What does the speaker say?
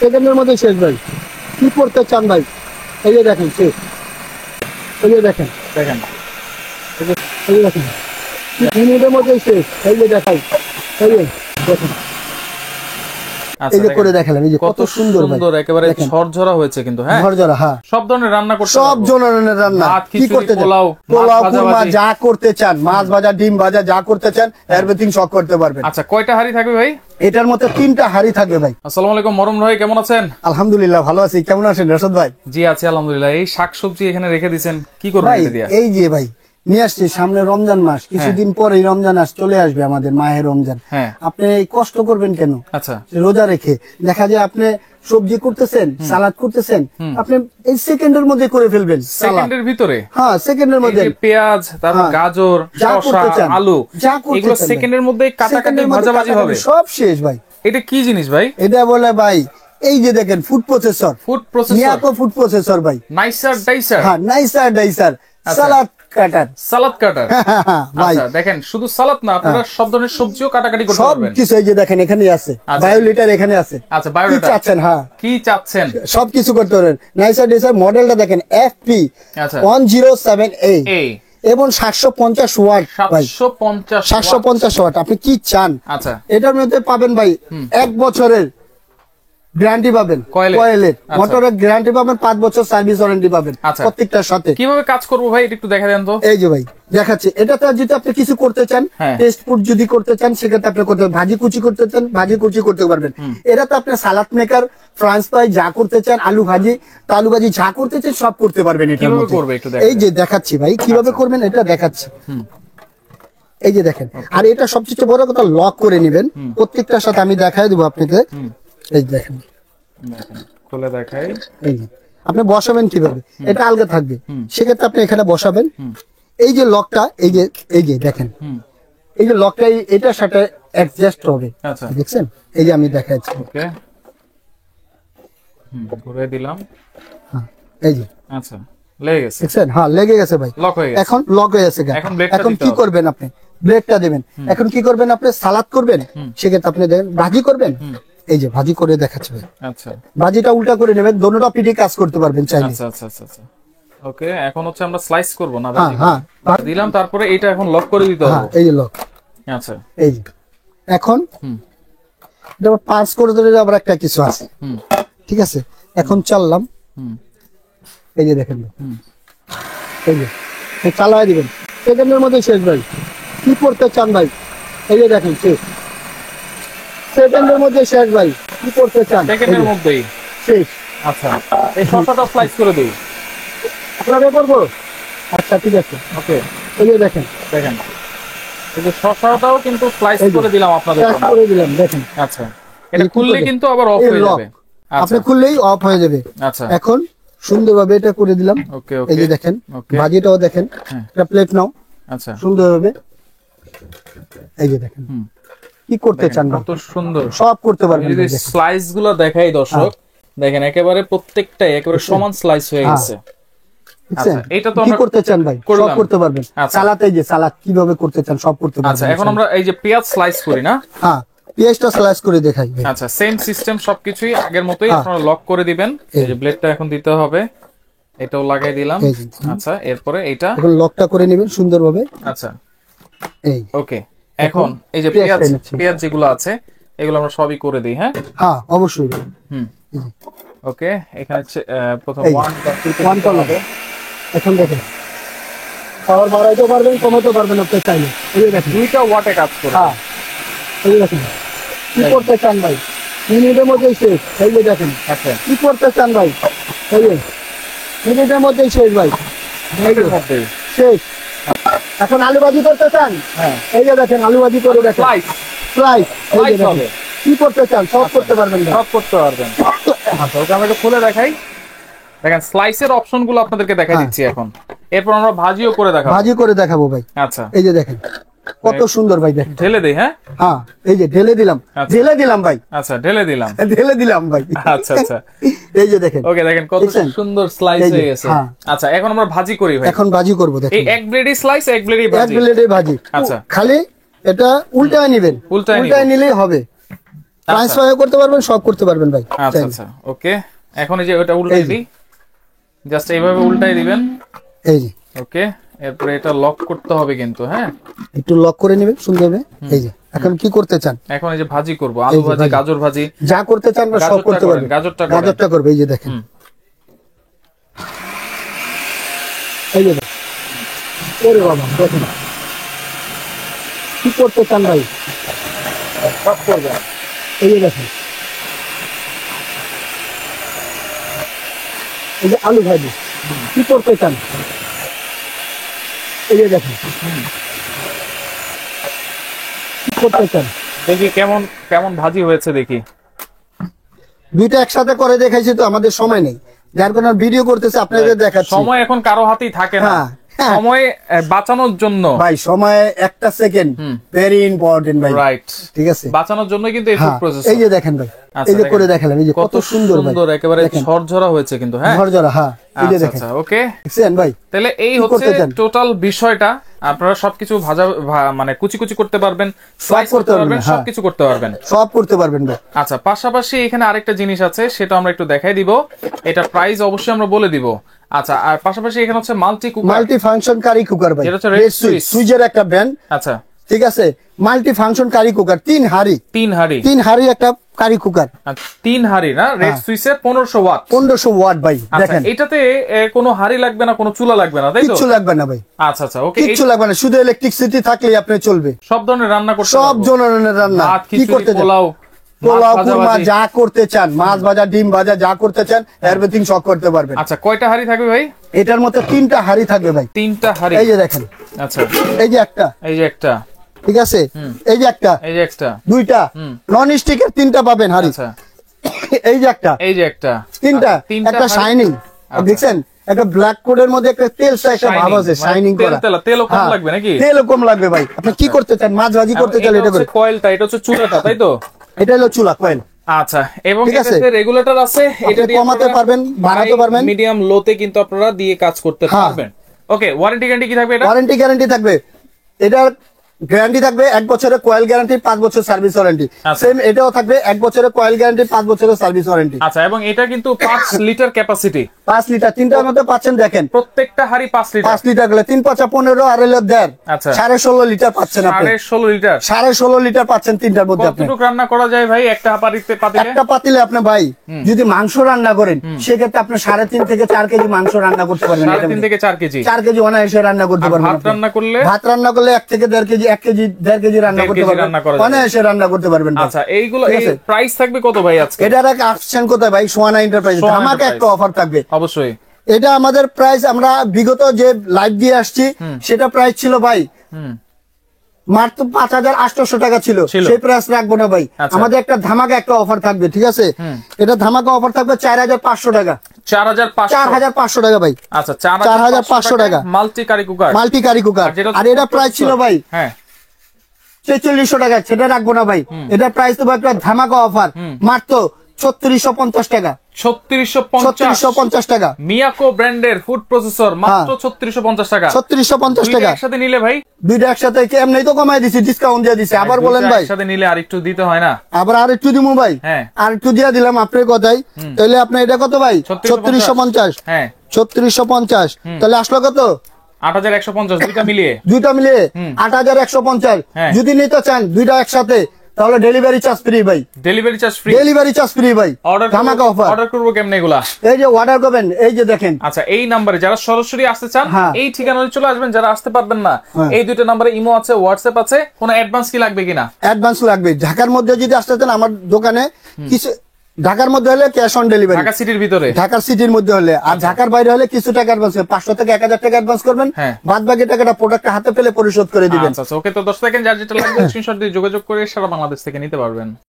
সেকেন্ডের মধ্যে শেষ ভাই। কি করতে চান ভাই? এই যে দেখেন শেষ। এই যে দেখেন দেখেন এই যে দেখেন মিনিটের মধ্যে শেষ। এই যে দেখাই, এই যে দেখেন, এই যে করে দেখালাম। এই যে কত সুন্দর ভাই, একেবারে ঝরঝরা হয়েছে কিন্তু। হ্যাঁ, ঝরঝরা। হ্যাঁ, সব ধরনের রান্না করতে সব ধরনের রান্না কি করতে চান, পোলাও কুরমা যা করতে চান, মাছ ভাজা ডিম ভাজা যা করতে চান এভরিথিং সব করতে পারবেন। আচ্ছা, কয়টা হাড়ি থাকবে ভাই? এটার মধ্যে 3টা হাড়ি থাকবে ভাই। আসসালামু আলাইকুম মরম ভাই, কেমন আছেন? আলহামদুলিল্লাহ ভালো আছি, কেমন আছেন রশদ ভাই? জি আছি আলহামদুলিল্লাহ। এই শাকসবজি এখানে রেখে দিয়েছেন, কি করবেন ভাই? এটা দিয়ে? এই যে ভাই নিয়ে আসছি, সামনে রমজান মাস, কিছুদিন পরেই রমজান চলে আসবে, আমাদের মাহে রমজান। হ্যাঁ, আপনি কষ্ট করবেন কেন? আচ্ছা, রোজা রেখে দেখা যায় আপনি সবজি করতেছেন, সালাদ করতেছেন, আপনি এই সেকেন্ডের মধ্যে করে ফেলবেন। সেকেন্ডের ভিতরে? হ্যাঁ, সেকেন্ডের মধ্যে পেঁয়াজ, তারপর গাজর, শসা, আলু, এগুলো সেকেন্ডের মধ্যে কাটাকাটি ভাজাভাজি হবে, সব শেষ ভাই। এটা কি জিনিস ভাই? এটা বলে ভাই, এই যে দেখেন food processor. Food processor? Miyako food processor ভাই। নাইসার ডাইসার? হ্যাঁ, নাইসার ডাইসার। সালাদ কাটার। সালাদ কাটার ভাই। আচ্ছা, দেখেন শুধু সালাদ না, আপনারা সব ধরনের সবজিও কাটাকাটি করতে পারবেন। সব কিছু এই যে দেখেন এখানে আছে, বায়োলিটার এখানে আছে। আচ্ছা, বায়োলিটার কি চাচ্ছেন? হ্যাঁ, কি চাচ্ছেন? সব কিছু করতে পারবেন। নাইসার ডাইসার মডেলটা দেখেন, FP 1078A এবং 750 ওয়াট। 750 ওয়াট। আপনি কি চান? আচ্ছা, এটার মধ্যে পাবেন ভাই 1 বছরের গ্যারান্টি পাবেন, কয়েলের মোটরের গ্যারান্টি পাবেন, 5 বছর সার্ভিস ওয়ারেন্টি পাবেন প্রত্যেকটার সাথে। কিভাবে কাজ করবো ভাই একটু দেখা দেন তো। এই যে ভাই দেখাচ্ছি, এটাতে যদি আপনি কিছু করতে চান, টেস্ট ফুড যদি করতে চান সেক্ষেত্রে আপনি করতে, ভাজি কুচি করতে চান ভাজি কুচি করতে পারবেন। এটাতে আপনি সালাদ মেকার, ফ্রান্স ফ্রাই যা করতে চান, আলু ভাজি তো আলু ভাজি যা করতে চান সব করতে পারবেন। কিভাবে করবে একটু এই যে দেখাচ্ছি ভাই, কিভাবে করবেন এটা দেখাচ্ছি। এই যে দেখেন, আর এটা সবচেয়ে বড় কথা, লক করে নেবেন প্রত্যেকটার সাথে। আমি দেখাই দেবো আপনাকে। এই দেখেন, খুলে দেখাই। এই আপনি বসাবেন কিভাবে, এটা আলগা থাকবে, সেক্ষেত্রে আপনি এখানে বসাবেন। এই যে লকটা, এই যে দেখেন, এই যে লকটা এটার সাথে অ্যাডজাস্ট হবে। আচ্ছা, দেখছেন? এই যে আমি দেখাচ্ছি। ওকে, ঘুরে দিলাম। হ্যাঁ, এই যে আচ্ছা, লেগে গেছে। দেখছেন? হ্যাঁ, লেগে গেছে ভাই, লক হয়ে গেছে। এখন লক হয়ে গেছে। এখন কি করবেন আপনি? ব্লেডটা দেবেন। এখন কি করবেন আপনি? সালাদ করবেন, সেক্ষেত্রে আপনি দেখেন ভাজি করবেন। এই যে ভাজি করে দেখাচ্ছে ভাই। আচ্টা, ভাজিটা উল্টা করে নেবেন, দোনোটা পিঠে কাজ করতে পারবেন চাইলে। আচ্ছা আচ্ছা আচ্ছা, ওকে। এখন হচ্ছে আমরা স্লাইস করব না, হ্যাঁ হ্যাঁ দিলাম, তারপরে এটা এখন লক করে দিতে হবে। এই যে লক। আচ্ছা, এই যে এখন এটা পাঁচ করে ধরে আবার একটা কিছু আছে। ঠিক আছে, এখন চাললাম। এই যে দেখেন, এই যে চালাই দিবেন, সেকেন্ডের মধ্যে শেষ ভাই। কি করতে চান ভাই? এই যে দেখেন শেষ, সেকেন্ডের মধ্যে শেষ ভাই। কি করতে চান? সেকেন্ডের মধ্যেই শেষ। আচ্ছা, এই শসাটা স্লাইস করে দিই। আপনাকে করবো? আচ্ছা, ঠিক আছে, ওকে। এই যে দেখেন, এই যে শসাটাও কিন্তু স্লাইস করে দিলাম আপনাদের জন্য। করে দিলাম, দেখেন। আচ্ছা, এটা খুললে কিন্তু আবার অফ হয়ে যাবে। আপনি খুললেই অফ হয়ে যাবে। আচ্ছা, এখন সুন্দরভাবে এটা করে দিলাম। ওকে ওকে, এই যে দেখেন, ভাজিটাও দেখেন। একটা প্লেট নাও। আচ্ছা, সুন্দরভাবে এই যে দেখেন, কি করতে চান? কত সুন্দর, সব করতে পারবেন। যদি স্লাইস গুলো দেখাই দর্শক, দেখেন একেবারে প্রত্যেকটাই একেবারে সমান স্লাইস হয়ে গেছে। আচ্ছা, এটা তো কি করতে চান ভাই? সব করতে পারবেন। সালাদ, এই যে সালাদ কিভাবে করতে চান সব করতে পারবেন। আচ্ছা, এখন আমরা এই যে পেঁয়াজ স্লাইস করি না? হ্যাঁ, পেঁয়াজটা স্লাইস করে দেখাই। আচ্ছা, সেম সিস্টেম, সবকিছুই আগের মতোই আপনারা লক করে দিবেন। এই যে ব্লেডটা এখন দিতে হবে, এটাও লাগাই দিলাম। আচ্ছা, এরপরে এটা এখন লকটা করে নেবেন সুন্দরভাবে। আচ্ছা, এই ওকে। এখন এই যে পেঁয়াজ যেগুলো আছে এগুলো আমরা সবই করে দিই। হ্যাঁ হ্যাঁ, অবশ্যই। ওকে, এখানে প্রথম 1 টন হবে। এখন দেখেন, পাওয়ার বাড়াইতে পারবেন, কমাতে পারবেন আপনি চাইলে। এই যে দেখেন, 2টা ওয়াটে কাজ করে। হ্যাঁ, এই যে দেখেন, কি করতে চান ভাই? মিনিটের মধ্যেই শেষ। এই যে দেখেন, আচ্ছা, কি করতে চান ভাই? এই যে মিনিটের মধ্যেই শেষ ভাই, শেষ। এখন আলু ভাজি করতে চান? হ্যাঁ, এই যে দেখেন, আলু ভাজি করে দেখেন, স্লাইস। এই যে দেখেন, কি করতে চান? সব করতে পারবেন, সব করতে পারবেন। আচ্ছা, ওকে আমরা একটু খুলে দেখাই। দেখেন স্লাইসের অপশন গুলো আপনাদেরকে দেখাই দিচ্ছি এখন। এরপর আমরা ভাজিও করে দেখাবো। ভাজি করে দেখাবো ভাই। আচ্ছা, এই যে দেখেন কত সুন্দর ভাই, দেখেন। ঢেলে দেই? হ্যাঁ হ্যাঁ, এই যে ঢেলে দিলাম, ঢেলে দিলাম ভাই। আচ্ছা, ঢেলে দিলাম, ঢেলে দিলাম ভাই। আচ্ছা আচ্ছা, এই যে দেখেন, ওকে, দেখেন কত সুন্দর স্লাইস হয়ে গেছে। আচ্ছা, এখন আমরা ভাজি করি ভাই। এখন ভাজি করব। দেখেন, এই এক ব্লেডই স্লাইস, এক ব্লেডই ভাজি। এক ব্লেডে ভাজি। আচ্ছা, খালি এটা উল্টায় নেবেন, উল্টায় নিলেই হবে। ট্রান্সফার করতে পারবেন, সব করতে পারবেন ভাই। আচ্ছা আচ্ছা ওকে, এখন এই যে ওটা উল্টাই দিই, জাস্ট এইভাবে উল্টাই দিবেন। এই যে ওকে, এরপরে এটা লক করতে হবে কিন্তু, হ্যাঁ একটু লক করে নেবেন সুন্দরভাবে। এই যে এখন কি করতে চান? এখন এই যে ভাজি করব, আলু ভাজি, গাজর ভাজি, যা করতে চান বা সব করতে পারবেন। গাজরটা করবে, এই যে দেখেন, এই যে দেখেন। ওরে বাবা, দেখেন কি করতে চান ভাই, সব করবেন। এই যে দেখেন, এই যে আলু ভাজি কি করতে চান, এই যে দেখেন কি করতে চান। দেখি কেমন কেমন ভাজি হয়েছে দেখি। দুইটা একসাথে করে দেখাইছি তো, আমাদের সময় নেই, যার কারণে ভিডিও করতেছে আপনাদের দেখাচ্ছি। সময় এখন কারো হাতেই থাকে না, হ্যাঁ। সময় বাঁচানোর জন্য ভাই সময় একটা সেকেন্ড ভেরি ইম্পর্টেন্ট ভাই, রাইট, ঠিক আছে, বাঁচানোর জন্য কিন্তু এই ফুড প্রসেসর। এই যে দেখেন ভাই, আচ্ছা, এই যে করে দেখালাম, এই যে কত সুন্দর ভাই, একেবারে ঝরঝরা হয়েছে কিন্তু, হ্যাঁ ঝরঝরা, হ্যাঁ এই যে দেখেন। আচ্ছা ওকে, দেখছেন ভাই, তাহলে এই হচ্ছে টোটাল বিষয়টা। আপনারা সবকিছু ভাজা মানে কুচি কুচি করতে পারবেন, স্লাইস করতে পারবেন, সবকিছু করতে পারবেন, সব করতে পারবেন ভাই। আচ্ছা, পাশাপাশি এখানে আরেকটা জিনিস আছে, সেটা আমরা একটু দেখাই দিব। এটা প্রাইস অবশ্যই আমরা বলে দিব। আচ্ছা, আর পাশাপাশি এখানে হচ্ছে মাল্টি ফাংশন কারি কুকার ভাই, যেটা হচ্ছে রেড সুইচ, সুইচের একটা ব্র্যান্ড। আচ্ছা ঠিক আছে, মাল্টি ফাংশন কারি কুকার, 3 হাড়ি একটা কারি কুকার, 3 হাড়ি না, রেড সুইচের 1500 ওয়াট। 1500 ওয়াট ভাই, দেখেন এটাতে কোনো হাড়ি লাগবে না, কোনো চুলা লাগবে না, তাই তো? কিচ্ছু লাগবে না ভাই। আচ্ছা আচ্ছা ওকে, কিচ্ছু লাগবে না, শুধু ইলেকট্রিসিটি থাকলে আপনি চলবে। সব ধরনের রান্না করতে সব ধরনের রান্না, কি করতে চান, পোলাও কুরমা যা করতে চান, মাছ ভাজা, ডিম ভাজা যা করতে চান, এভরিথিং সব করতে পারবেন। আচ্ছা, কয়টা হাড়ি থাকবে ভাই? এটার মধ্যে 3টা হাড়ি থাকবে ভাই, 3টা হাড়ি, এই যে দেখেন। আচ্ছা, এই যে একটা, এই যে একটা, ঠিক আছে, এই যে একটা, এই যে একটা, দুইটা নন স্টিকের 3টা পাবেন হাড়ি। আচ্ছা, এই যে একটা, এই যে একটা, 3টা, একটা শাইনিং, দেখছেন একটা ব্ল্যাক কোডের মধ্যে একটা তেলসা একটা ভাব আছে, শাইনিং করা। তেলও কম লাগবে নাকি? তেলও কম লাগবে ভাই। আপনি কি করতে চান, মাছ ভাজি করতে চান, এটা করে। কয়েলটা, এটা হচ্ছে চুলাটা, তাই তো? এটা হলো চুলা কয়েল। আচ্ছা, এবং এটাতে রেগুলেটর আছে, এটা দিয়ে কমাতে পারবেন, বাড়াতে পারবেন, মিডিয়াম লোতে কিন্তু আপনারা দিয়ে কাজ করতে পারবেন। ওকে, ওয়ারেন্টি গ্যারান্টি কি থাকবে? এটা ওয়ারেন্টি গ্যারান্টি থাকবে, এটার গ্যারান্টি থাকবে 1 বছরের কয়েল গ্যারান্টি, 5 বছর সার্ভিস ওয়ারেন্টি। সেম এটাও থাকবে 1 বছরের কয়েল গ্যারান্টি, 5 বছরের সার্ভিস ওয়ারেন্টি। আচ্ছা, এবং এটা কিন্তু 5 লিটার ক্যাপাসিটি, 5 লিটার, 3টার মধ্যে পাচ্ছেন, দেখেন প্রত্যেকটা হাড়ি 5 লিটার। 5 লিটার গেলে 3 5 15 আর হলো 1.5, আচ্ছা 16.5 লিটার পাচ্ছেন আপনি। 16.5 লিটার, 16.5 লিটার পাচ্ছেন 3টার মধ্যে। আপনি কতটুকু রান্না করা যায় ভাই একটা পাতিলে? একটা পাতিলে আপনি ভাই যদি মাংস রান্না করেন, সেক্ষেত্রে আপনি 3.5 থেকে 4 কেজি মাংস রান্না করতে পারবেন। 3.5 থেকে 4 কেজি, 4 কেজি অনায়াসে রান্না করতে পারবেন। ভাত রান্না করলে, ভাত রান্না করলে 1 থেকে 1.5 কেজি, 1 কেজি 1.5 কেজি রান্না করতে পারবেন, অনায়াসে রান্না করতে পারবেন। আচ্ছা, এইগুলো প্রাইস থাকবে কত ভাই আজকে? এটার এক আসছেন কোথায় ভাই? সোয়ানা এন্টারপ্রাইজ, আমাকে একটা অফার থাকবে অবশ্যই। এটা আমাদের প্রাইস, আমরা বিগত যে লাইভ দিয়ে আসছি সেটা প্রাইস ছিল ভাই মাত্র 5800 টাকা ছিল, সেই প্রাইস রাখবো না ভাই। আমাদের একটা ধামাকা একটা অফার থাকবে, ঠিক আছে? এটা ধামাকা অফার থাকবে 4500 টাকা, 4500 টাকা ভাই। আচ্ছা, 4500 টাকা মাল্টি কারি কুকার। আর এটা প্রাইস ছিল ভাই 4600 টাকা, সেটা রাখবো না ভাই। এটা প্রাইস তো একটা ধামাকা অফার, মাত্র 3650 টাকা। 3650 টাকা, মিয়াকো ব্র্যান্ডের ফুড প্রসেসর, মাত্র 3650 টাকা। 3650 টাকা একসাথে নিলে ভাই, দুইটা একসাথে এমনি তো কমাই দিছি, ডিসকাউন্ট দিয়ে দিছি। আবার বলেন ভাই, একসাথে নিলে আরেকটু দিতে হয় না? আবার আরেকটু দিমু ভাই, আরেকটু দিয়ে দিলাম আপনার কথাই। তাহলে আপনার এটা কত ভাই? 3650। হ্যাঁ, 3650, তাহলে আসলো কত? 8150। দুইটা মিলিয়ে 8150। যদি নিতে চান দুইটা একসাথে, তাহলে ডেলিভারি চার্জ ফ্রি ভাই। ডেলিভারি চার্জ ফ্রি ভাই। ধামাকা অফার। অর্ডার করব কেমনে এগুলা? এই যে অর্ডার করবেন, এই যে দেখেন। আচ্ছা, এই নম্বরে যারা সরাসরি আসতে চান এই ঠিকানায় চলে আসবেন, যারা আসতে পারবেন না এই দুইটা নম্বরে ইমো আছে, হোয়াটসঅ্যাপ আছে। কোনো অ্যাডভান্স কি লাগবে কিনা? অ্যাডভান্স লাগবে। ঢাকার মধ্যে যদি আসতে চান আমার দোকানে, কিছু ঢাকার মধ্যে হলে ক্যাশ অন ডেলিভারি, ঢাকা সিটির ভিতরে, ঢাকার সিটির মধ্যে হলে। আর ঢাকার বাইরে হলে কিছু টাকা অ্যাডভান্স, 500 থেকে 1000 টাকা অ্যাডভান্স করবেন, বাদ বাকি টাকাটা প্রোডাক্ট হাতে পেলে পরিশোধ করে দিবেন। আচ্ছা ওকে, তো 10 সেকেন্ড যার যেটা লাগবে স্ক্রিনশট দিয়ে যোগাযোগ করে সারা বাংলাদেশ থেকে নিতে পারবেন।